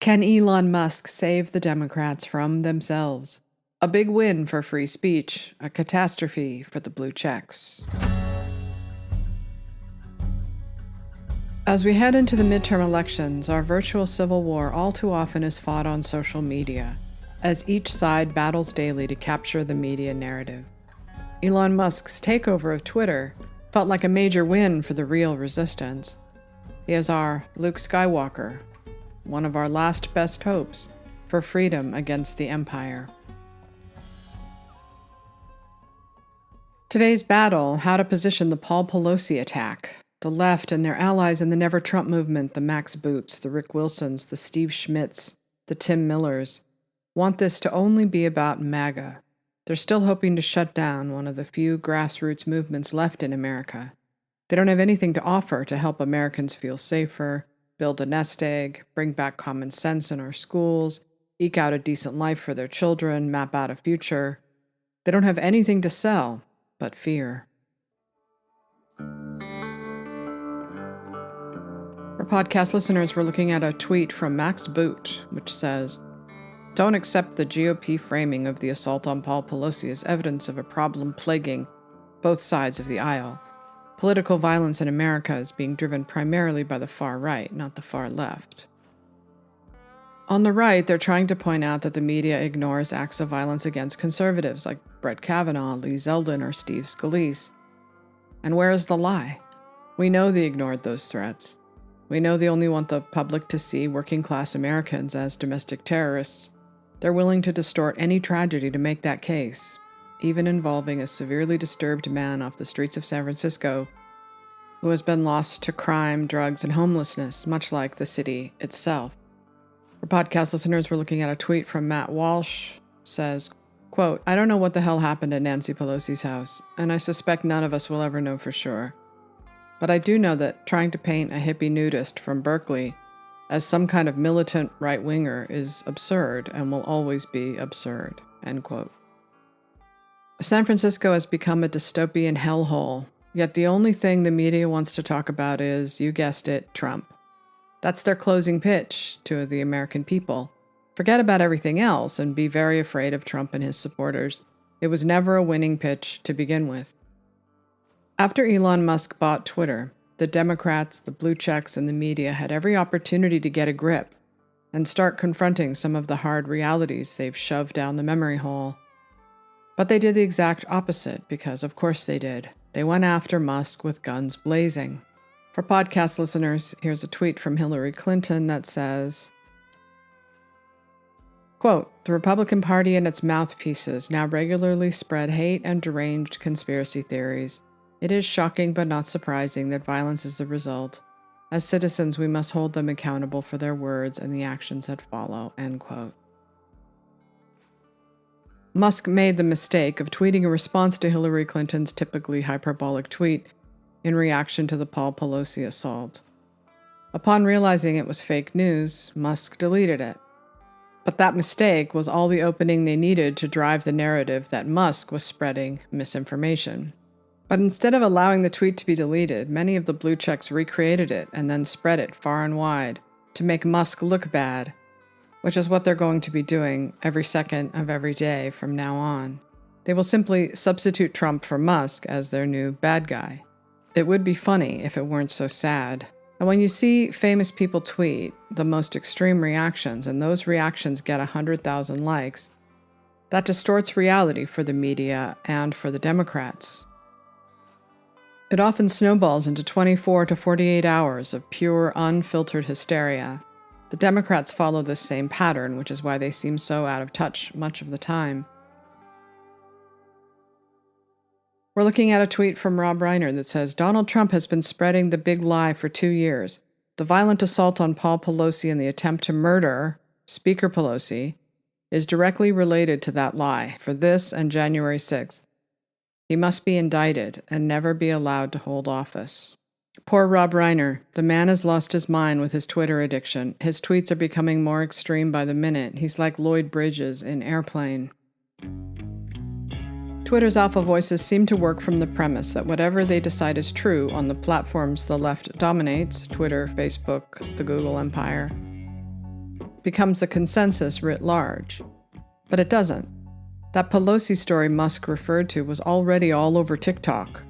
Can Elon Musk save the Democrats from themselves? A big win for free speech, a catastrophe for the blue checks. As we head into the midterm elections, our virtual civil war all too often is fought on social media, as each side battles daily to capture the media narrative. Elon Musk's takeover of Twitter felt like a major win for the real resistance. He is our Luke Skywalker, one of our last best hopes for freedom against the empire. Today's battle, how to position the Paul Pelosi attack. The left and their allies in the Never Trump movement, the Max Boots, the Rick Wilsons, the Steve Schmitz, the Tim Millers, want this to only be about MAGA. They're still hoping to shut down one of the few grassroots movements left in America. They don't have anything to offer to help Americans feel safer, build a nest egg, bring back common sense in our schools, eke out a decent life for their children, map out a future. They don't have anything to sell but fear. For podcast listeners, we're looking at a tweet from Max Boot, which says, "Don't accept the GOP framing of the assault on Paul Pelosi as evidence of a problem plaguing both sides of the aisle. Political violence in America is being driven primarily by the far right, not the far left." On the right, they're trying to point out that the media ignores acts of violence against conservatives like Brett Kavanaugh, Lee Zeldin, or Steve Scalise. And where is the lie? We know they ignored those threats. We know they only want the public to see working-class Americans as domestic terrorists. They're willing to distort any tragedy to make that case, even involving a severely disturbed man off the streets of San Francisco who has been lost to crime, drugs, and homelessness, much like the city itself. For podcast listeners, we're looking at a tweet from Matt Walsh. Says, quote, "I don't know what the hell happened at Nancy Pelosi's house, and I suspect none of us will ever know for sure. But I do know that trying to paint a hippie nudist from Berkeley as some kind of militant right-winger is absurd and will always be absurd," end quote. San Francisco has become a dystopian hellhole, yet the only thing the media wants to talk about is, you guessed it, Trump. That's their closing pitch to the American people. Forget about everything else and be very afraid of Trump and his supporters. It was never a winning pitch to begin with. After Elon Musk bought Twitter, the Democrats, the blue checks, and the media had every opportunity to get a grip and start confronting some of the hard realities they've shoved down the memory hole. But they did the exact opposite, because of course they did. They went after Musk with guns blazing. For podcast listeners, here's a tweet from Hillary Clinton that says, quote, "The Republican Party and its mouthpieces now regularly spread hate and deranged conspiracy theories. It is shocking but not surprising that violence is the result. As citizens, we must hold them accountable for their words and the actions that follow," end quote. Musk made the mistake of tweeting a response to Hillary Clinton's typically hyperbolic tweet in reaction to the Paul Pelosi assault. Upon realizing it was fake news, Musk deleted it. But that mistake was all the opening they needed to drive the narrative that Musk was spreading misinformation. But instead of allowing the tweet to be deleted, many of the blue checks recreated it and then spread it far and wide to make Musk look bad, which is what they're going to be doing every second of every day from now on. They will simply substitute Trump for Musk as their new bad guy. It would be funny if it weren't so sad. And when you see famous people tweet the most extreme reactions, and those reactions get 100,000 likes, that distorts reality for the media and for the Democrats. It often snowballs into 24 to 48 hours of pure, unfiltered hysteria. The Democrats follow this same pattern, which is why they seem so out of touch much of the time. We're looking at a tweet from Rob Reiner that says, "Donald Trump has been spreading the big lie for 2 years. The violent assault on Paul Pelosi and the attempt to murder Speaker Pelosi is directly related to that lie for this and January 6th. He must be indicted and never be allowed to hold office." Poor Rob Reiner. The man has lost his mind with his Twitter addiction. His tweets are becoming more extreme by the minute. He's like Lloyd Bridges in Airplane. Twitter's alpha voices seem to work from the premise that whatever they decide is true on the platforms the left dominates, Twitter, Facebook, the Google empire, becomes the consensus writ large. But it doesn't. That Pelosi story Musk referred to was already all over TikTok,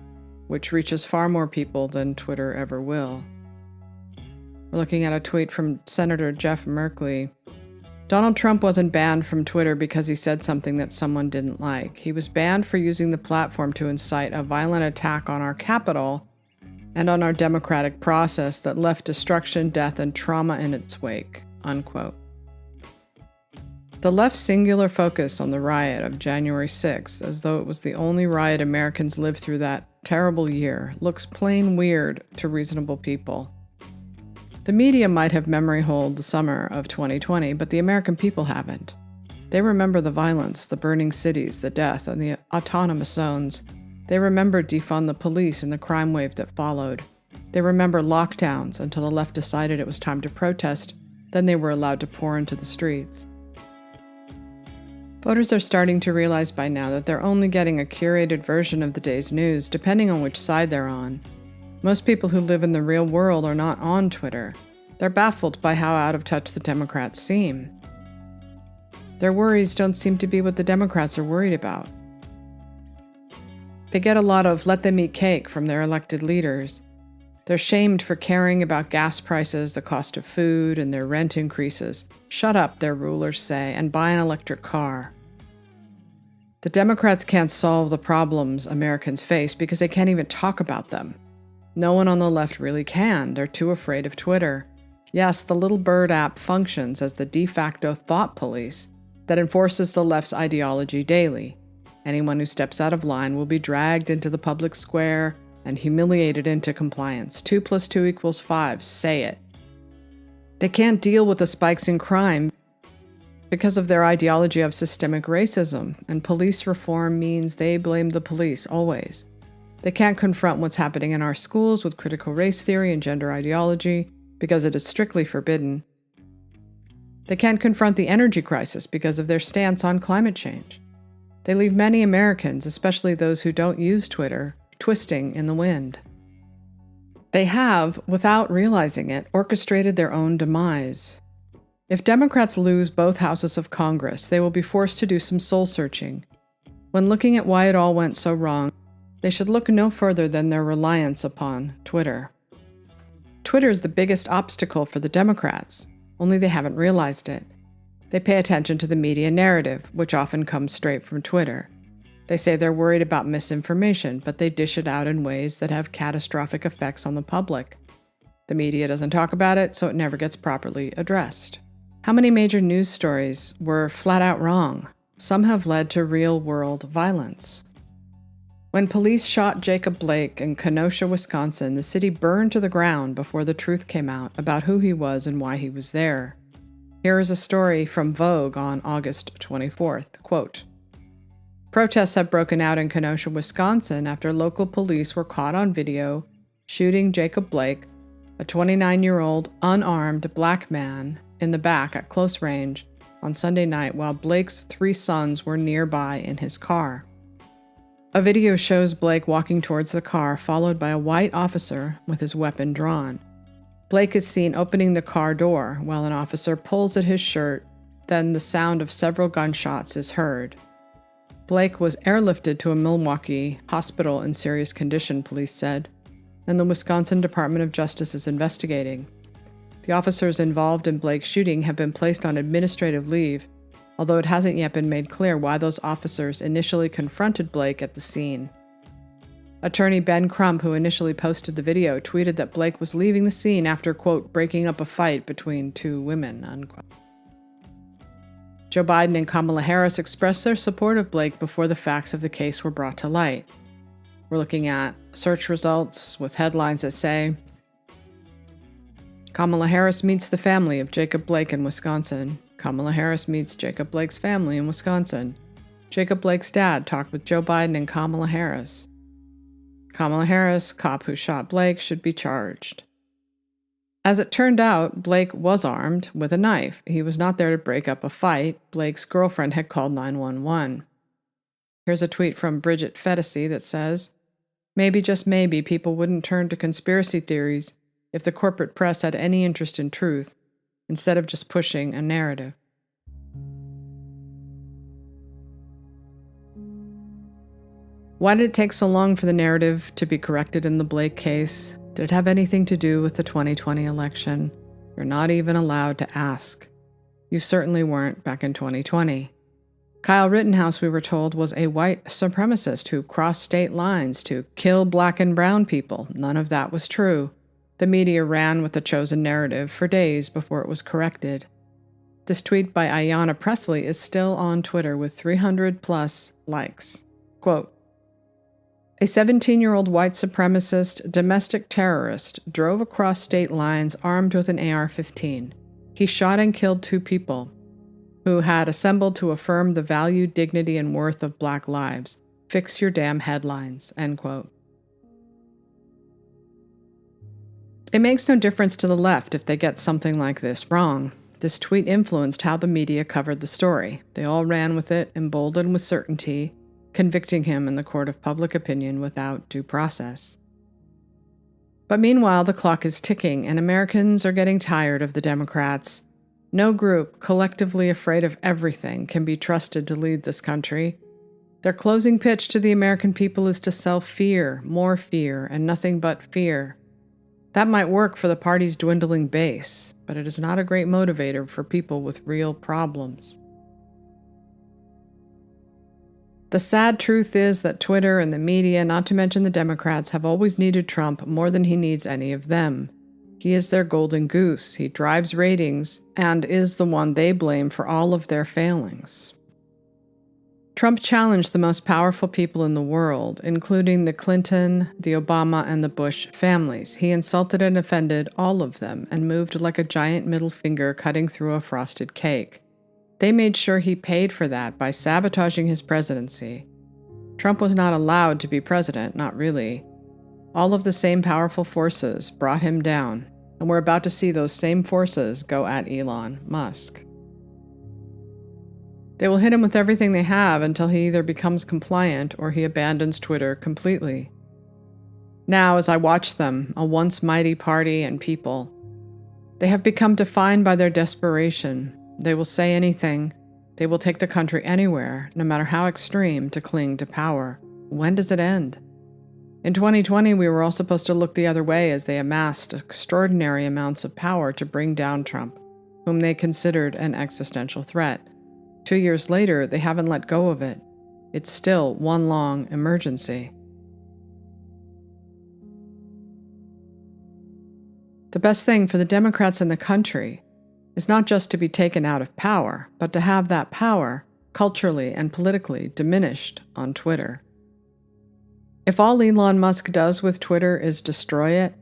which reaches far more people than Twitter ever will. We're looking at a tweet from Senator Jeff Merkley. Donald Trump wasn't banned from Twitter because he said something that someone didn't like. He was banned for using the platform to incite a violent attack on our Capitol and on our democratic process that left destruction, death, and trauma in its wake, unquote. The left's singular focus on the riot of January 6th, as though it was the only riot Americans lived through that terrible year, looks plain weird to reasonable people. The media might have memory holed the summer of 2020, but the American people haven't. They remember the violence, the burning cities, the death, and the autonomous zones. They remember defund the police and the crime wave that followed. They remember lockdowns until the left decided it was time to protest, then they were allowed to pour into the streets. Voters are starting to realize by now that they're only getting a curated version of the day's news, depending on which side they're on. Most people who live in the real world are not on Twitter. They're baffled by how out of touch the Democrats seem. Their worries don't seem to be what the Democrats are worried about. They get a lot of let them eat cake from their elected leaders. They're shamed for caring about gas prices, the cost of food, and their rent increases. Shut up, their rulers say, and buy an electric car. The Democrats can't solve the problems Americans face because they can't even talk about them. No one on the left really can. They're too afraid of Twitter. Yes, the Little Bird app functions as the de facto thought police that enforces the left's ideology daily. Anyone who steps out of line will be dragged into the public square and humiliated into compliance. 2 + 2 = 5. Say it. They can't deal with the spikes in crime because of their ideology of systemic racism, and police reform means they blame the police always. They can't confront what's happening in our schools with critical race theory and gender ideology because it is strictly forbidden. They can't confront the energy crisis because of their stance on climate change. They leave many Americans, especially those who don't use Twitter, twisting in the wind. They have, without realizing it, orchestrated their own demise. If Democrats lose both houses of Congress, they will be forced to do some soul-searching. When looking at why it all went so wrong, they should look no further than their reliance upon Twitter. Twitter is the biggest obstacle for the Democrats, only they haven't realized it. They pay attention to the media narrative, which often comes straight from Twitter. They say they're worried about misinformation, but they dish it out in ways that have catastrophic effects on the public. The media doesn't talk about it, so it never gets properly addressed. How many major news stories were flat out wrong? Some have led to real-world violence. When police shot Jacob Blake in Kenosha, Wisconsin, the city burned to the ground before the truth came out about who he was and why he was there. Here is a story from Vogue on August 24th. Quote, "Protests have broken out in Kenosha, Wisconsin after local police were caught on video shooting Jacob Blake, a 29-year-old unarmed black man, in the back at close range on Sunday night while Blake's 3 sons were nearby in his car. A video shows Blake walking towards the car, followed by a white officer with his weapon drawn. Blake is seen opening the car door while an officer pulls at his shirt, then the sound of several gunshots is heard. Blake was airlifted to a Milwaukee hospital in serious condition, police said, and the Wisconsin Department of Justice is investigating. The officers involved in Blake's shooting have been placed on administrative leave, although it hasn't yet been made clear why those officers initially confronted Blake at the scene. Attorney Ben Crump, who initially posted the video, tweeted that Blake was leaving the scene after, quote, breaking up a fight between 2 women, unquote. Joe Biden and Kamala Harris expressed their support of Blake before the facts of the case were brought to light. We're looking at search results with headlines that say, Kamala Harris meets the family of Jacob Blake in Wisconsin. Kamala Harris meets Jacob Blake's family in Wisconsin. Jacob Blake's dad talked with Joe Biden and Kamala Harris. Kamala Harris, cop who shot Blake, should be charged. As it turned out, Blake was armed with a knife. He was not there to break up a fight. Blake's girlfriend had called 911. Here's a tweet from Bridget Fedesi that says, "Maybe, just maybe, people wouldn't turn to conspiracy theories if the corporate press had any interest in truth. instead of just pushing a narrative. Why did it take so long for the narrative to be corrected in the Blake case? Did it have anything to do with the 2020 election? You're not even allowed to ask. You certainly weren't back in 2020. Kyle Rittenhouse, we were told, was a white supremacist who crossed state lines to kill black and brown people. None of that was true. The media ran with the chosen narrative for days before it was corrected. This tweet by Ayanna Pressley is still on Twitter with 300 plus likes. Quote, "A 17-year-old white supremacist domestic terrorist drove across state lines armed with an AR-15. He shot and killed 2 people who had assembled to affirm the value, dignity, and worth of black lives. Fix your damn headlines." End quote. It makes no difference to the left if they get something like this wrong. This tweet influenced how the media covered the story. They all ran with it, emboldened with certainty, convicting him in the court of public opinion without due process. But meanwhile, the clock is ticking, and Americans are getting tired of the Democrats. No group, collectively afraid of everything, can be trusted to lead this country. Their closing pitch to the American people is to sell fear, more fear, and nothing but fear. That might work for the party's dwindling base, but it is not a great motivator for people with real problems. The sad truth is that Twitter and the media, not to mention the Democrats, have always needed Trump more than he needs any of them. He is their golden goose. He drives ratings and is the one they blame for all of their failings. Trump challenged the most powerful people in the world, including the Clinton, the Obama, and the Bush families. He insulted and offended all of them and moved like a giant middle finger cutting through a frosted cake. They made sure he paid for that by sabotaging his presidency. Trump was not allowed to be president, not really. All of the same powerful forces brought him down, and we're about to see those same forces go at Elon Musk. They will hit him with everything they have until he either becomes compliant or he abandons Twitter completely. Now, as I watch them, a once mighty party and people, they have become defined by their desperation. They will say anything. They will take the country anywhere, no matter how extreme, to cling to power. When does it end? In 2020, we were all supposed to look the other way as they amassed extraordinary amounts of power to bring down Trump, whom they considered an existential threat. 2 years later, they haven't let go of it. It's still one long emergency. The best thing for the Democrats in the country is not just to be taken out of power, but to have that power, culturally and politically, diminished on Twitter. If all Elon Musk does with Twitter is destroy it,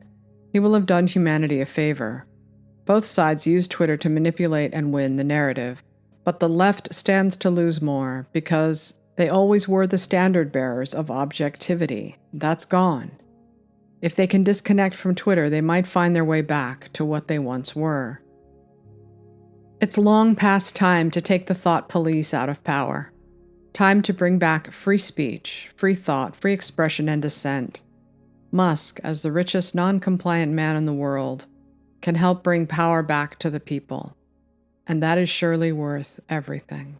he will have done humanity a favor. Both sides use Twitter to manipulate and win the narrative, but the left stands to lose more because they always were the standard bearers of objectivity. That's gone. If they can disconnect from Twitter, they might find their way back to what they once were. It's long past time to take the thought police out of power. Time to bring back free speech, free thought, free expression, and dissent. Musk, as the richest non-compliant man in the world, can help bring power back to the people. And that is surely worth everything.